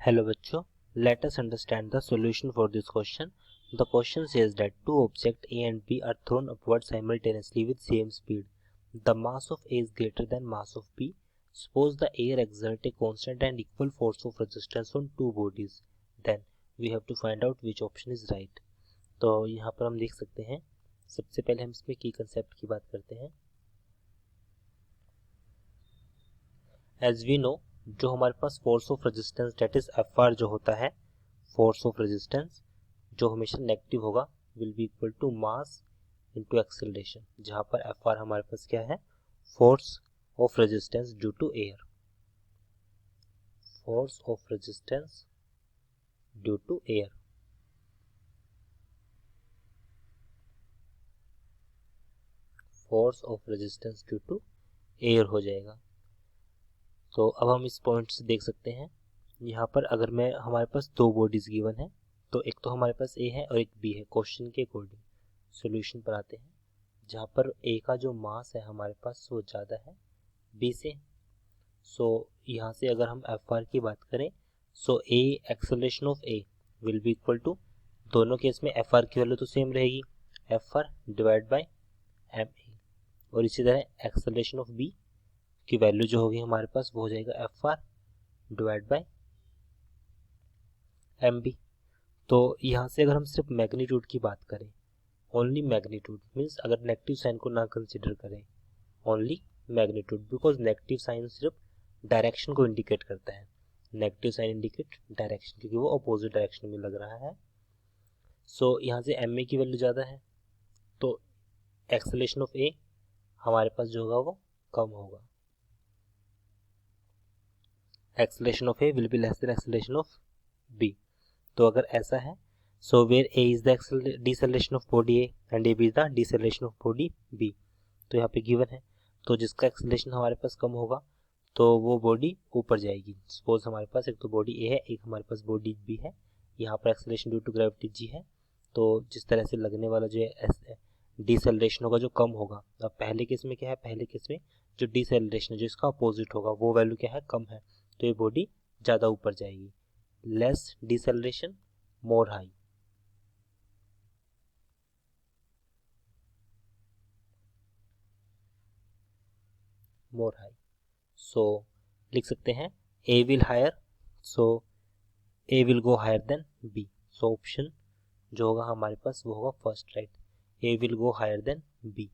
Hello बच्चों, let us understand the solution for this question. The question says that two objects A and B are thrown upward simultaneously with same speed. The mass of A is greater than mass of B. Suppose the air exert a constant and equal force of resistance on two bodies. Then we have to find out which option is right. तो यहाँ पर हम देख सकते हैं, सबसे पहले हम इसमें की कंसेप्ट की बात करते हैं. As we know, जो हमारे पास force of resistance that is F R जो होता है, फोर्स ऑफ रेजिस्टेंस जो हमेशा नेगेटिव होगा will be equal to mass into acceleration, जहां पर एफ आर हमारे पास क्या है, force of resistance due to air, force of resistance due to air. Force of resistance due to air हो जाएगा. तो अब हम इस पॉइंट से देख सकते हैं, यहाँ पर अगर मैं हमारे पास दो बॉडीज गिवन है, तो एक तो हमारे पास ए है और एक बी है. क्वेश्चन के अकॉर्डिंग सॉल्यूशन पर आते हैं, जहाँ पर ए का जो मास है हमारे पास वो ज़्यादा है बी से. सो यहाँ से अगर हम एफ आर की बात करें, so A acceleration of A will be equal to, दोनों केस में एफ आर की वैल्यू तो सेम रहेगी, F R divide by M A, और इसी तरह एक्सेलरेशन ऑफ बी की वैल्यू जो होगी हमारे पास वो हो जाएगा F R divide by M B. तो यहाँ से अगर हम सिर्फ मैग्नीट्यूड की बात करें, ओनली मैग्नीट्यूड मीन्स अगर नेगेटिव साइन को ना कंसिडर करें, only magnitude, because negative sign सिर्फ डायरेक्शन को इंडिकेट करता है. नेगेटिव साइन इंडिकेट डायरेक्शन, क्योंकि वो अपोजिट डायरेक्शन में लग रहा है. सो यहाँ से एम ए की वैल्यू ज़्यादा है, तो एक्सेलरेशन ऑफ ए हमारे पास जो होगा वो कम होगा. Acceleration of A will be less than acceleration of B. तो अगर ऐसा है, so where A is the deceleration of body A and A B is the deceleration of body B. तो यहाँ पे गिवन है, तो जिसका एक्सेलरेशन हमारे पास कम होगा तो वो बॉडी ऊपर जाएगी. सपोज हमारे पास एक तो बॉडी ए है, एक हमारे पास बॉडी बी है. यहाँ पर acceleration due to gravity G है, तो जिस तरह से लगने वाला जो है डिसेलेरेशन होगा जो कम होगा. अब पहले केस में क्या है, पहले केस में जो डिसेलेरेशन है जो इसका अपोजिट होगा वो वैल्यू क्या है, कम है, तो ये बॉडी ज़्यादा ऊपर जाएगी. Less deceleration more high. More high. So लिख सकते हैं A will higher, so A will go higher than B. So option जो होगा हमारे पास वो होगा first, right, A will go higher than B.